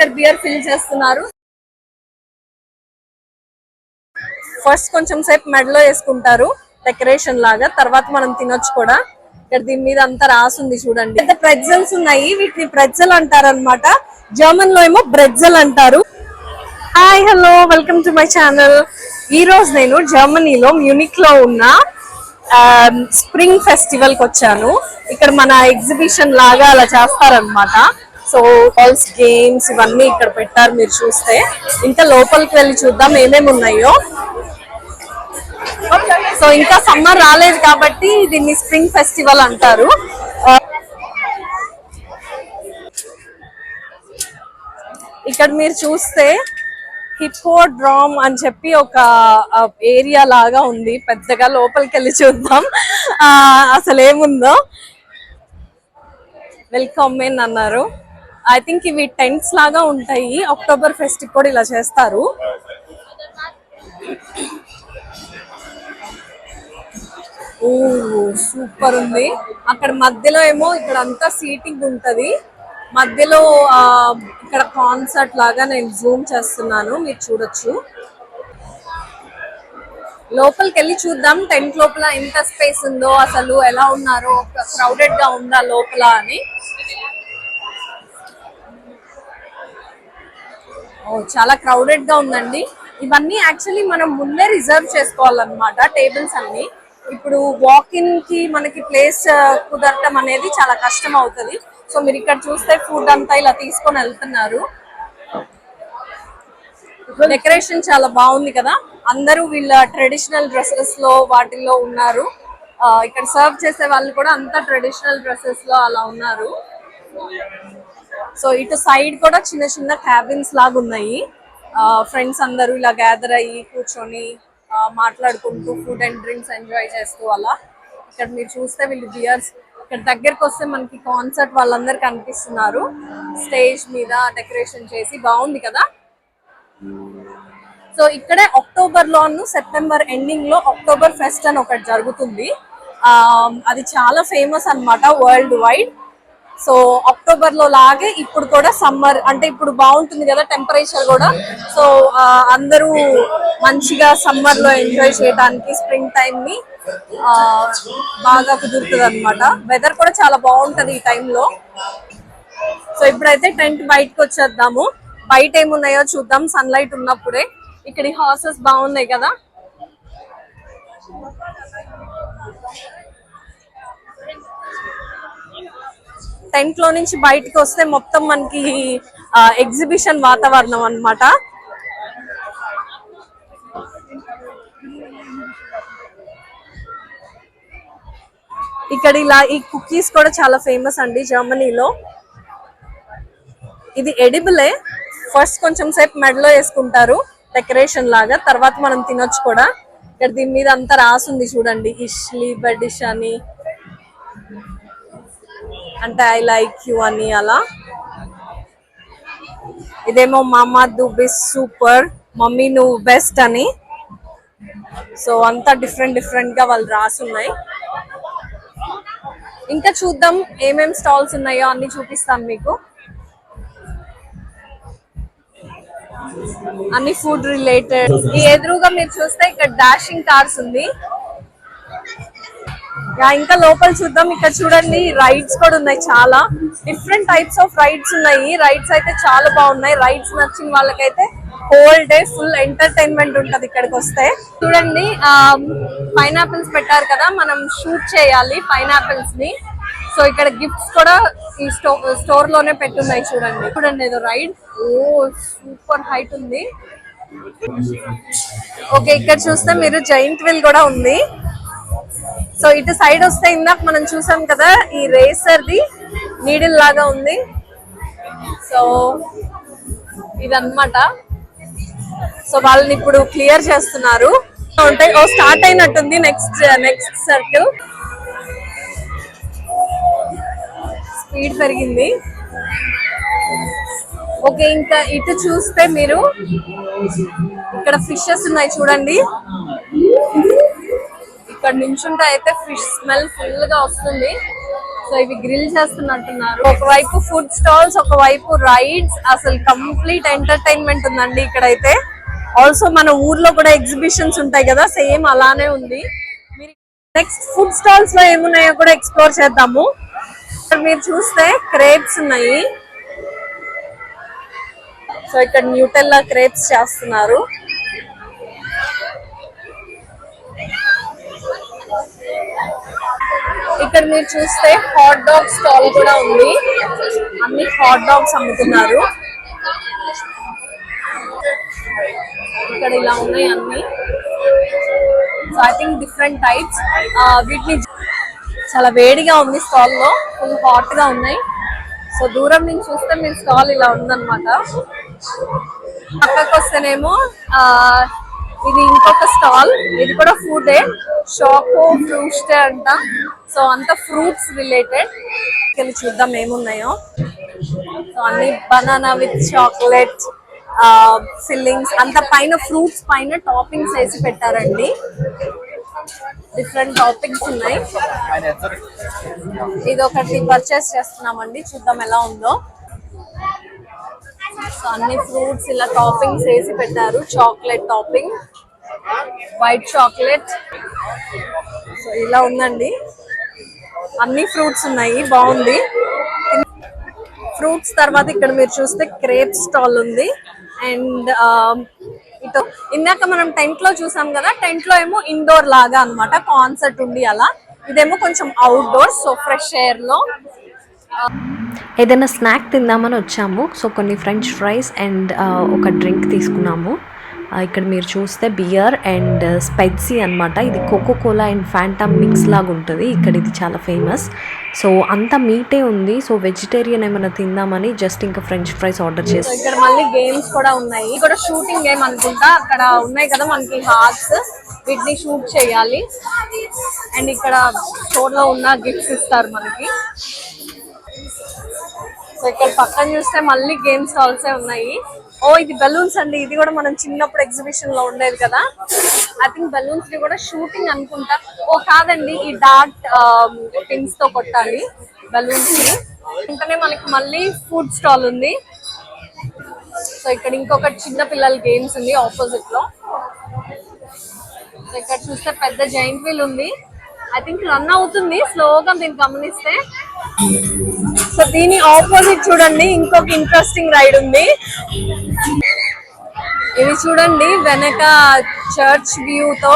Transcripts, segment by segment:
ఇక్కడ beer fill చేస్తున్నారు. First కొంచెం సేపు మెడలో వేసుకుంటారు డెకరేషన్ లాగా, తర్వాత మనం తినొచ్చు కూడా. ఇక్కడ దీని మీద అంతా రాసుంది చూడండి. పెద్ద ప్రెట్జల్స్ ఉన్నాయి, వీటిని ప్రెట్జల్ అంటారు అనమాట. జర్మన్ లో ఏమో బ్రెట్జల్ అంటారు. Hi hello, welcome to my channel. ఈ రోజు నేను జర్మనీలో మ్యూనిక్ లో ఉన్న స్ప్రింగ్ ఫెస్టివల్ కి వచ్చాను. ఇక్కడ మన ఎగ్జిబిషన్ లాగా అలా చేస్తారనమాట. సో బాల్స్ గేమ్స్ ఇవన్నీ ఇక్కడ పెట్టారు మీరు చూస్తే. ఇంకా లోపలికి వెళ్ళి చూద్దాం ఏమేమి ఉన్నాయో. సో ఇంకా సమ్మర్ రాలేదు కాబట్టి దీన్ని స్ప్రింగ్ ఫెస్టివల్ అంటారు. ఇక్కడ మీరు చూస్తే హిప్పోడ్రామ్ అని చెప్పి ఒక ఏరియా లాగా ఉంది పెద్దగా. లోపలికి వెళ్ళి చూద్దాం అసలు ఏముందో. వెల్కమ్ ఇన్ అన్నారు. ఐ థింక్ ఇవి టెంట్స్ లాగా ఉంటాయి. అక్టోబర్ ఫెస్ట్ కూడా ఇలా చేస్తారు. ఓ సూపర్ ఉంది. అక్కడ మధ్యలో ఏమో ఇక్కడ అంతా సీటింగ్ ఉంటది. మధ్యలో ఇక్కడ కాన్సర్ట్ లాగా నేను జూమ్ చేస్తున్నాను, మీరు చూడొచ్చు. లోపలికి వెళ్ళి చూద్దాం టెంట్ లోపల ఎంత స్పేస్ ఉందో, అసలు ఎలా ఉన్నారో, క్రౌడెడ్ గా ఉందా లోపల అని. ఓ చాలా క్రౌడెడ్ గా ఉందండి. ఇవన్నీ యాక్చువల్లీ మనం ముందే రిజర్వ్ చేసుకోవాలన్నమాట టేబుల్స్ అన్ని. ఇప్పుడు వాకిన్ కి మనకి ప్లేస్ కుదరటం అనేది చాలా కష్టం అవుతుంది. సో మీరు ఇక్కడ చూస్తే ఫుడ్ అంతా ఇలా తీసుకొని వెళ్తున్నారు. డెకరేషన్ చాలా బాగుంది కదా. అందరూ వీళ్ళ ట్రెడిషనల్ డ్రెస్సెస్ లో వాటిల్లో ఉన్నారు. ఇక్కడ సర్వ్ చేసే వాళ్ళు కూడా అంతా ట్రెడిషనల్ డ్రెస్సెస్ లో అలా ఉన్నారు. సో ఇటు సైడ్ కూడా చిన్న చిన్న క్యాబిన్స్ లాగా ఉన్నాయి. ఫ్రెండ్స్ అందరూ ఇలా గ్యాదర్ అయ్యి కూర్చొని మాట్లాడుకుంటూ ఫుడ్ అండ్ డ్రింక్స్ ఎంజాయ్ చేస్తూ అలా. ఇక్కడ మీరు చూస్తే వీళ్ళు బియర్స్, ఇక్కడ దగ్గరకు వస్తే మనకి కాన్సర్ట్ వాళ్ళందరూ కనిపిస్తున్నారు స్టేజ్ మీద డెకరేషన్ చేసి. బాగుంది కదా. సో ఇక్కడే అక్టోబర్ లోను సెప్టెంబర్ ఎండింగ్ లో అక్టోబర్ ఫెస్ట్ అని ఒకటి జరుగుతుంది. అది చాలా ఫేమస్ అన్నమాట వరల్డ్ వైడ్. సో అక్టోబర్ లో లాగే ఇప్పుడు కూడా సమ్మర్ అంటే ఇప్పుడు బాగుంటుంది కదా టెంపరేచర్ కూడా. సో అందరూ మంచిగా సమ్మర్ లో ఎంజాయ్ చేయడానికి స్ప్రింగ్ టైం ని బాగా కుదురుతుంది అనమాట. వెదర్ కూడా చాలా బాగుంటది ఈ టైంలో. సో ఇప్పుడైతే టెంట్ బయటకు వచ్చేద్దాము. బయట ఏమున్నాయో చూద్దాం సన్లైట్ ఉన్నప్పుడే. ఇక్కడ హార్సెస్ బాగున్నాయి కదా. టెంట్ లో నుంచి బయటకు వస్తే మొత్తం మనకి ఎగ్జిబిషన్ వాతావరణం అన్నమాట. ఇక్కడ ఇలా ఈ కుకీస్ కూడా చాలా ఫేమస్ అండి జర్మనీలో. ఇది ఎడిబులే. ఫస్ట్ కొంచెం సేపు మెడలో వేసుకుంటారు డెకరేషన్ లాగా, తర్వాత మనం తినొచ్చు కూడా. ఇక్కడ దీని మీద అంతా రాసుంది చూడండి, ఇష్లీ బెడిష్ అని, అంటే ఐ లైక్ యూ అని అలా. ఇదేమో మామా డు బిస్ సూపర్, మమ్మీ నువ్వు బెస్ట్ అని. సో అంతా డిఫరెంట్ డిఫరెంట్ గా వాళ్ళు రాసున్నాయి. ఇంకా చూద్దాం ఏమేం స్టాల్స్ ఉన్నాయో అన్ని చూపిస్తాను మీకు. అన్ని ఫుడ్ రిలేటెడ్. ఈ ఎదురుగా మీరు చూస్తే ఇక్కడ డాషింగ్ కార్స్ ఉంది. ఇంకా లోపల చూద్దాం. ఇక్కడ చూడండి రైడ్స్ కూడా ఉన్నాయి, చాలా డిఫరెంట్ టైప్స్ ఆఫ్ రైడ్స్ ఉన్నాయి. రైడ్స్ అయితే చాలా బాగున్నాయి. రైడ్స్ నచ్చిన వాళ్ళకైతే హోల్ డే ఫుల్ ఎంటర్టైన్మెంట్ ఉంటది ఇక్కడికి వస్తే. చూడండి పైనాపిల్స్ పెట్టారు కదా, మనం షూట్ చేయాలి పైనాపిల్స్ ని. సో ఇక్కడ గిఫ్ట్స్ కూడా ఈ స్టోర్ లోనే పెట్టున్నాయి. చూడండి చూడండి ఏదో రైడ్. ఓ సూపర్ హైట్ ఉంది. ఓకే ఇక్కడ చూస్తే మీరు జైంట్ వీల్ కూడా ఉంది. సో ఇటు సైడ్ వస్తే ఇందాక మనం చూసాం కదా ఈ రేసర్ ది నీడిల్ లాగా ఉంది. సో ఇదన్నమాట. సో వాళ్ళని ఇప్పుడు క్లియర్ చేస్తున్నారు. ఉంటాయి ఓ స్టార్ట్ అయినట్టుంది నెక్స్ట్ సర్కిల్. స్పీడ్ పెరిగింది. ఓకే ఇంకా ఇటు చూస్తే మీరు ఇక్కడ ఫిషెస్ ఉన్నాయి చూడండి. ఇక్కడ నించుంటే అయితే ఫిష్ స్మెల్ ఫుల్ గా వస్తుంది. సో ఇవి గ్రిల్ చేస్తున్నట్టున్నారు. ఒకవైపు ఫుడ్ స్టాల్స్, ఒకవైపు రైడ్స్, అసలు కంప్లీట్ ఎంటర్టైన్మెంట్ ఉందండి ఇక్కడైతే. ఆల్సో మన ఊర్లో కూడా ఎగ్జిబిషన్స్ ఉంటాయి కదా, సేమ్ అలానే ఉంది. నెక్స్ట్ ఫుడ్ స్టాల్స్ లో ఏమున్నాయో కూడా ఎక్స్ప్లోర్ చేద్దాము. మీరు చూస్తే క్రేప్స్ ఉన్నాయి. సో ఇక్కడ న్యూటెల్లా క్రేప్స్ చేస్తున్నారు. ఇక్కడ మీరు చూస్తే హాట్ డాగ్ స్టాల్ కూడా ఉంది. అన్ని హాట్ డాగ్స్ అమ్ముతున్నారు. ఇక్కడ ఇలా ఉన్నాయి అన్ని. So I think different types. వీటిని చాలా వేడిగా ఉంది స్టాల్ లో, ఫుల్ హాట్ గా ఉన్నాయి. సో దూరం నుంచి చూస్తే మీ స్టాల్ ఇలా ఉందన్నమాట. పక్కకు వస్తేనేమో ఇది ఇంకొక స్టాల్, ఇది కూడా ఫుడే, షాకో ఫ్రూట్స్ అంట. సో అంతా ఫ్రూట్స్ రిలేటెడ్. వెళ్ళి చూద్దాం ఏమున్నాయో. సో అన్ని బనానా విత్ చాక్లెట్ ఫిల్లింగ్స్, అంత పైన ఫ్రూట్స్ పైన టాపింగ్స్ వేసి పెట్టారండి. డిఫరెంట్ టాపింగ్స్ ఉన్నాయి. ఇది ఒకటి పర్చేస్ చేస్తున్నామండి, చూద్దాం ఎలా ఉందో. సో అన్ని ఫ్రూట్స్ ఇలా టాపింగ్స్ వేసి పెట్టారు. Chocolate topping, white chocolate. So ఇలా ఉందండి, అన్ని ఫ్రూట్స్ ఉన్నాయి, బాగుంది. ఫ్రూట్స్ తర్వాత ఇక్కడ మీరు చూస్తే క్రేప్ స్టాల్ ఉంది. అండ్ ఇటు ఇందాక మనం టెంట్ లో చూసాం కదా, టెంట్ లో ఏమో ఇండోర్ లాగా అన్నమాట, కాన్సర్ట్ ఉంది అలా. ఇదేమో కొంచెం అవుట్డోర్, సో ఫ్రెష్ ఎయిర్ లో. ఏదైనా స్నాక్ తిందామని వచ్చాము. సో కొన్ని ఫ్రెంచ్ ఫ్రైస్ అండ్ ఒక డ్రింక్ తీసుకున్నాము. ఇక్కడ మీరు చూస్తే బియర్ అండ్ స్పైసీ అనమాట. ఇది coca cola and phantom mix లాగా ఉంటుంది. ఇక్కడ ఇది చాలా ఫేమస్. సో అంత మీటే ఉంది. సో వెజిటేరియన్ ఏమైనా తిందామని జస్ట్ ఇంకా ఫ్రెంచ్ ఫ్రైస్ ఆర్డర్ చేస్తాం. ఇక్కడ మళ్ళీ గేమ్స్ కూడా ఉన్నాయి. ఇక్కడ షూటింగ్ గేమ్ అనుకుంటా. అక్కడ ఉన్నాయి కదా మనకి హార్ట్స్, వీటిని షూట్ చేయాలి. అండ్ ఇక్కడ స్టోర్ లో ఉన్న గిఫ్ట్స్ ఇస్తారు మనకి. సో ఇక్కడ పక్కన చూస్తే మళ్ళీ గేమ్ స్టాల్స్ ఉన్నాయి. ఓ ఇది బెలూన్స్ అండి. ఇది కూడా మనం చిన్నప్పుడు ఎగ్జిబిషన్ లో ఉండేది కదా. ఐ థింక్ బెలూన్స్ ని కూడా షూటింగ్ అనుకుంటా. ఓ కాదండి, ఈ డార్ట్ పిన్స్ తో కొట్టాలి బెలూన్స్ ని. ఇంకనే మనకి మళ్ళీ ఫుడ్ స్టాల్ ఉంది. సో ఇక్కడ ఇంకొక చిన్న పిల్లల గేమ్స్ ఉంది ఆపోజిట్ లో. సో ఇక్కడ చూస్తే పెద్ద జైంట్ వీల్ ఉంది. ఐ థింక్ రన్ అవుతుంది స్లోగా, మీరు గమనిస్తే. సో దీని ఆపోజిట్ చూడండి ఇంకొక ఇంట్రెస్టింగ్ రైడ్ ఉంది. ఇది చూడండి వెనక చర్చ్ వ్యూ తో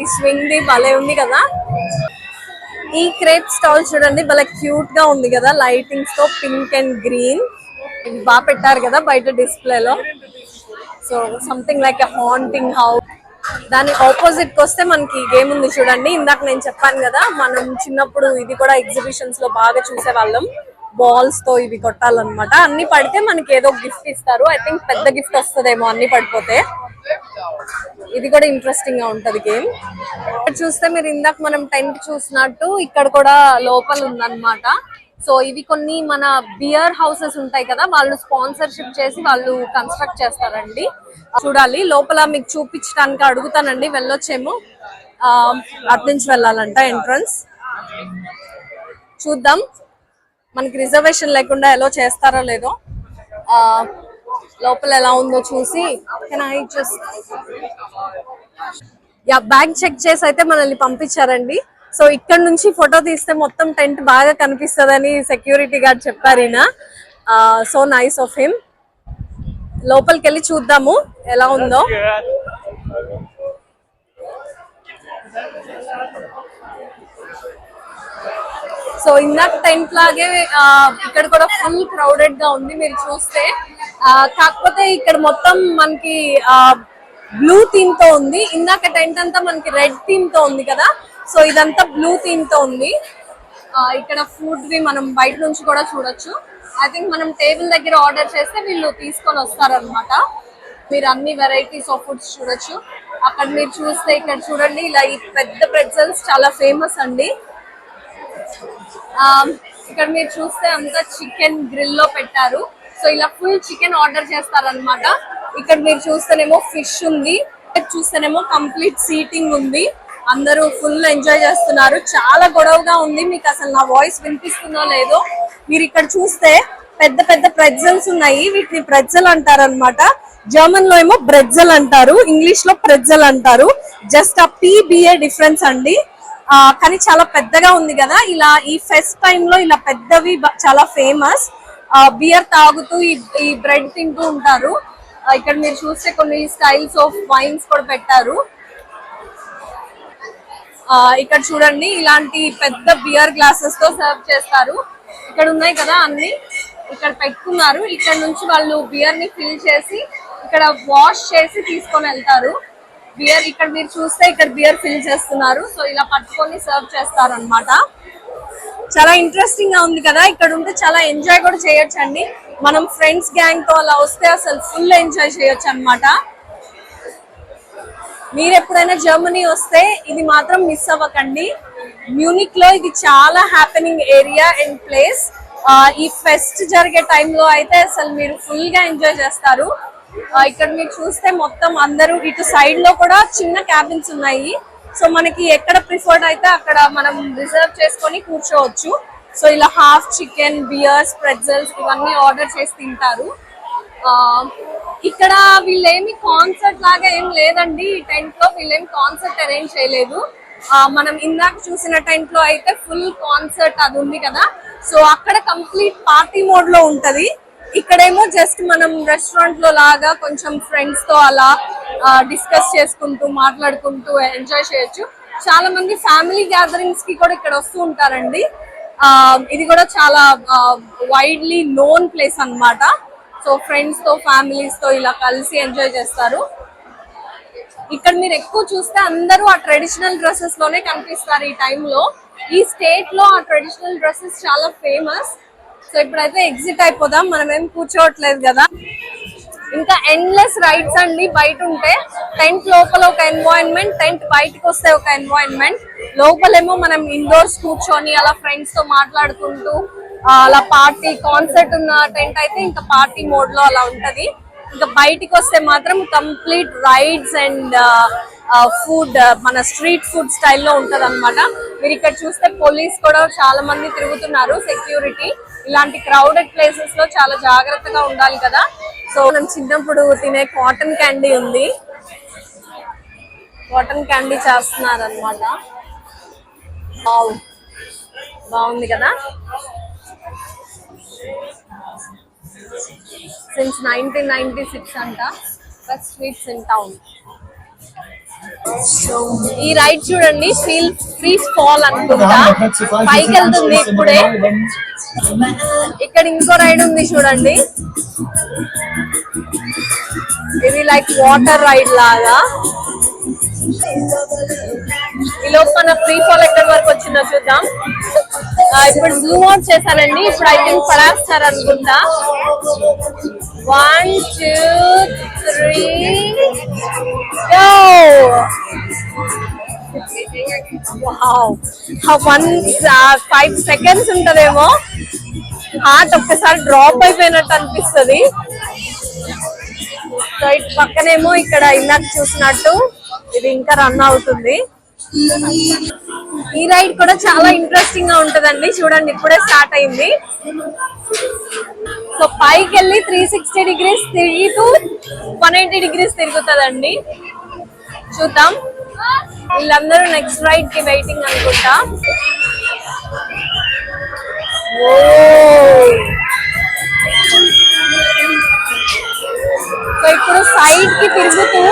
ఈ స్వింగ్ ది భలే ఉంది కదా. ఈ క్రేప్ స్టాల్ చూడండి భలే క్యూట్ గా ఉంది కదా, లైటింగ్స్ తో పింక్ అండ్ గ్రీన్. ఇది బాగా పెట్టారు కదా బయట డిస్ప్లేలో. So something like a haunting house. దాని ఆపోజిట్ కి వస్తే మనకి గేమ్ ఉంది చూడండి. ఇందాక నేను చెప్పాను కదా, మనం చిన్నప్పుడు ఇది కూడా ఎగ్జిబిషన్స్ లో బాగా చూసేవాళ్ళం. బాల్స్ తో ఇవి కొట్టాలన్నమాట. అన్ని పడితే మనకి ఏదో గిఫ్ట్ ఇస్తారు. ఐ థింక్ పెద్ద గిఫ్ట్ వస్తుందేమో అన్ని పడిపోతే. ఇది కూడా ఇంట్రెస్టింగ్ గా ఉంటది గేమ్. చూస్తే మీరు ఇందాక మనం టెంట్ చూసినట్టు ఇక్కడ కూడా లోపల ఉందన్నమాట. సో ఇవి కొన్ని మన బియర్ హౌసెస్ ఉంటాయి కదా, వాళ్ళు స్పాన్సర్షిప్ చేసి వాళ్ళు కన్స్ట్రక్ట్ చేస్తారండి. చూడాలి లోపల, మీకు చూపించడానికి అడుగుతానండి. వెళ్ళొచ్చేమో, అటు నుంచి వెళ్ళాలంట ఎంట్రన్స్. చూద్దాం మనకి రిజర్వేషన్ లేకుండా ఎలా చేస్తారో లేదో. లోపల ఎలా ఉందో చూసి బ్యాగ్ చెక్ చేసి అయితే మనల్ని పంపించారండి. సో ఇక్కడ నుంచి ఫోటో తీస్తే మొత్తం టెంట్ బాగా కనిపిస్తుందని సెక్యూరిటీ గార్డ్ చెప్పారు ఈయన. So nice of him. లోపలికి వెళ్ళి చూద్దాము ఎలా ఉందో. సో ఇందాక టెంట్ లాగే ఇక్కడ కూడా ఫుల్ క్రౌడెడ్ గా ఉంది మీరు చూస్తే. కాకపోతే ఇక్కడ మొత్తం మనకి బ్లూ థీమ్ తో ఉంది. ఇందాక టెంట్ అంతా మనకి రెడ్ థీమ్ తో ఉంది కదా, సో ఇదంతా బ్లూ థీమ్ తో ఉంది. ఇక్కడ ఫుడ్ వి మనం బయట నుంచి కూడా చూడొచ్చు. ఐ థింక్ మనం టేబుల్ దగ్గర ఆర్డర్ చేస్తే వీళ్ళు తీసుకొని వస్తారనమాట. మీరు అన్ని వెరైటీస్ ఆఫ్ ఫుడ్స్ చూడొచ్చు. అక్కడ మీరు చూస్తే ఇక్కడ చూడండి ఇలా ఈ పెద్ద ప్రెట్జల్స్ చాలా ఫేమస్ అండి. ఇక్కడ మీరు చూస్తే అంతా చికెన్ గ్రిల్ లో పెట్టారు. సో ఇలా ఫుల్ చికెన్ ఆర్డర్ చేస్తారనమాట. ఇక్కడ మీరు చూస్తేనేమో ఫిష్ ఉంది, చూస్తేనేమో కంప్లీట్ సీటింగ్ ఉంది. అందరూ ఫుల్ ఎంజాయ్ చేస్తున్నారు. చాలా గొడవగా ఉంది. మీకు అసలు నా వాయిస్ వినిపిస్తుందో లేదో. మీరు ఇక్కడ చూస్తే పెద్ద పెద్ద ప్రెట్జల్స్ ఉన్నాయి. వీటిని ప్రెట్జల్ అంటారు అనమాట. జర్మన్ లో ఏమో బ్రెడ్జల్ అంటారు, ఇంగ్లీష్ లో ప్రెట్జల్ అంటారు. జస్ట్ ఆ PBA డిఫరెన్స్ అండి. కానీ చాలా పెద్దగా ఉంది కదా. ఇలా ఈ ఫెస్ట్ టైమ్ లో ఇలా పెద్దవి చాలా ఫేమస్. బియర్ తాగుతూ ఈ బ్రెడ్ తింటూ ఉంటారు. ఇక్కడ మీరు చూస్తే కొన్ని స్టైల్స్ ఆఫ్ వైన్స్ కూడా పెట్టారు. ఇక్కడ చూడండి, ఇలాంటి పెద్ద బియర్ గ్లాసెస్ తో సర్వ్ చేస్తారు. ఇక్కడ ఉన్నాయి కదా అన్ని, ఇక్కడ పెట్టుకున్నారు. ఇక్కడ నుంచి వాళ్ళు బియర్ ని ఫిల్ చేసి ఇక్కడ వాష్ చేసి తీసుకొని వెళ్తారు. బియర్ ఇక్కడ మీరు చూస్తే ఇక్కడ బియర్ ఫిల్ చేస్తున్నారు. సో ఇలా పట్టుకొని సర్వ్ చేస్తారు అన్నమాట. చాలా ఇంట్రెస్టింగ్ గా ఉంది కదా. ఇక్కడ ఉంటే చాలా ఎంజాయ్ కూడా చేయొచ్చు అండి. మనం ఫ్రెండ్స్ గ్యాంగ్ తో అలా వస్తే అసలు ఫుల్ ఎంజాయ్ చేయొచ్చు అన్నమాట. మీరు ఎప్పుడైనా జర్మనీ వస్తే ఇది మాత్రం మిస్ అవ్వకండి. మ్యూనిక్ లో ఇది చాలా హ్యాపెనింగ్ ఏరియా అండ్ ప్లేస్. ఈ ఫెస్ట్ జరిగే టైంలో అయితే అసలు మీరు ఫుల్ గా ఎంజాయ్ చేస్తారు. ఇక్కడ మీరు చూస్తే మొత్తం అందరూ ఇటు సైడ్ లో కూడా చిన్న క్యాబిన్స్ ఉన్నాయి. సో మనకి ఎక్కడ ప్రిఫర్డ్ అయితే అక్కడ మనం రిజర్వ్ చేసుకొని కూర్చోవచ్చు. సో ఇలా హాఫ్ చికెన్, బియర్స్, ప్రెట్జల్స్ ఇవన్నీ ఆర్డర్ చేసి తింటారు. ఇక్కడ వీళ్ళేమి కాన్సర్ట్ లాగా ఏం లేదండి. ఈ టెంట్ లో వీళ్ళేమి కాన్సర్ట్ అరేంజ్ చేయలేదు. మనం ఇందాక చూసిన టెంట్ లో అయితే ఫుల్ కాన్సర్ట్ అది ఉంది కదా. సో అక్కడ కంప్లీట్ పార్టీ మోడ్ లో ఉంటది. ఇక్కడేమో జస్ట్ మనం రెస్టారెంట్ లో లాగా కొంచెం ఫ్రెండ్స్ తో అలా డిస్కస్ చేసుకుంటూ మాట్లాడుకుంటూ ఎంజాయ్ చేయొచ్చు. చాలా మంది ఫ్యామిలీ గ్యాదరింగ్స్ కి కూడా ఇక్కడ వస్తూ ఉంటారండి. ఇది కూడా చాలా వైడ్లీ నోన్ ప్లేస్ అన్నమాట. సో ఫ్రెండ్స్ తో ఫ్యామిలీస్ తో ఇలా కలిసి ఎంజాయ్ చేస్తారు. ఇక్కడ మీరు ఎక్కువ చూస్తే అందరూ ఆ ట్రెడిషనల్ డ్రెస్సెస్ లోనే కనిపిస్తారు. ఈ టైంలో ఈ స్టేట్ లో ఆ ట్రెడిషనల్ డ్రెస్సెస్ చాలా ఫేమస్. సో ఇప్పుడైతే ఎగ్జిట్ అయిపోదాం, మనం ఏం కూర్చోవట్లేదు కదా. ఇంకా ఎండ్లెస్ రైడ్స్ అండి. బయట ఉంటే టెంట్ లోపల ఒక ఎన్వైరన్మెంట్, టెంట్ బయటకు వస్తే ఒక ఎన్వైరన్మెంట్. లోపలేమో మనం ఇండోర్స్ కూర్చొని అలా ఫ్రెండ్స్ తో మాట్లాడుకుంటూ అలా పార్టీ కాన్సర్ట్ ఉన్న టెంట్ అయితే ఇంకా పార్టీ మోడ్ లో అలా ఉంటది. ఇంకా బయటికి వస్తే మాత్రం కంప్లీట్ రైడ్స్ అండ్ ఫుడ్ మన స్ట్రీట్ ఫుడ్ స్టైల్లో ఉంటది అనమాట. మీరు ఇక్కడ చూస్తే పోలీస్ కూడా చాలా మంది తిరుగుతున్నారు, సెక్యూరిటీ. ఇలాంటి క్రౌడెడ్ ప్లేసెస్ లో చాలా జాగ్రత్తగా ఉండాలి కదా. సో మనం చిన్నప్పుడు తినే కాటన్ క్యాండీ ఉంది. కాటన్ క్యాండీ చేస్తున్నారు అనమాట. బాగుంది కదా. సిన్స్ 1996 అంట. Best sweets in town. ఈ రైడ్ చూడండి, ఫ్రీజ్ ఫాల్ అనుకుంటా. పైకి వెళ్తుంది ఇప్పుడే. ఇక్కడ ఇంకో రైడ్ ఉంది చూడండి. ఇది లైక్ వాటర్ రైడ్ లాగా. ఈ లోపు మన ఫ్రీ ఫాల్ ఎక్కడి వరకు వచ్చిందో చూద్దాం. ఇప్పుడు జూమ్ అవుట్ చేశానండి. ఇప్పుడు ఐ థింక్ పడేస్తారు అనుకుంటా. 1, 2, 3 go. Wow. 5 seconds ఉంటదేమో. హార్ట్ ఒక్కసారి డ్రాప్ అయిపోయినట్టు అనిపిస్తుంది. సో ఇటు పక్కనేమో ఇక్కడ ఇందాక చూసినట్టు ఇది ఇంకా రన్ అవుతుంది. ఈ రైడ్ కూడా చాలా ఇంట్రెస్టింగ్ గా ఉంటదండి. చూడండి, ఇప్పుడే స్టార్ట్ అయింది. సో పైకి వెళ్ళి 360 degrees తిరుగుతూ 180 degrees తిరుగుతుందండి. చూద్దాం. వీళ్ళందరూ నెక్స్ట్ రైడ్ కి వెయిటింగ్ అనుకుంటా. సో ఇప్పుడు సైడ్ కి తిరుగుతూ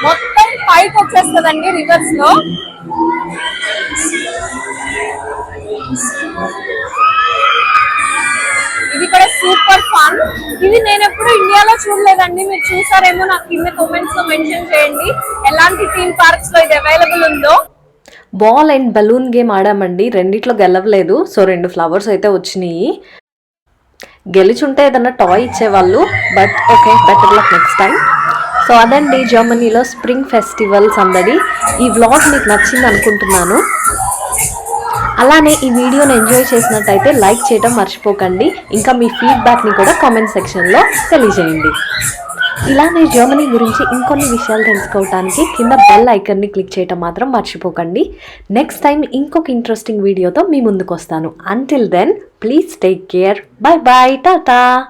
మొత్తం పైకి వచ్చేస్తుందండి రివర్స్ లో. ఇది కూడా సూపర్ ఫన్. ఇది నేను ఎప్పుడు ఇండియాలో చూడలేదండి. మీరు చూసారేమో, నాకు కింద కామెంట్స్ లో మెన్షన్ చేయండి ఎలాంటి థీమ్ పార్క్స్ లో ఇది అవైలబుల్ ఉందో. బాల్ అండ్ బలూన్ గేమ్ ఆడామండి. రెండిట్లో గెలవలేదు. సో 2 ఫ్లవర్స్ అయితే వచ్చినాయి. గెలిచుంటే ఏదన్నా టాయ్ ఇచ్చేవాళ్ళు. But okay, better luck next time. So అదండి జర్మనీలో స్ప్రింగ్ ఫెస్టివల్ సందడి. ఈ వ్లాగ్ మీకు నచ్చింది అనుకుంటున్నాను. అలానే ఈ వీడియోని ఎంజాయ్ చేసినట్టయితే లైక్ చేయడం మర్చిపోకండి. ఇంకా మీ ఫీడ్బ్యాక్ని కూడా కామెంట్ సెక్షన్లో తెలియజేయండి. ఇలానే జర్మనీ గురించి ఇంకొన్ని విషయాలు తెలుసుకోవడానికి కింద బెల్ ఐకన్ని క్లిక్ చేయటం మాత్రం మర్చిపోకండి. నెక్స్ట్ టైం ఇంకొక ఇంట్రెస్టింగ్ వీడియోతో మీ ముందుకు వస్తాను. Until then please take care. Bye bye, Tata.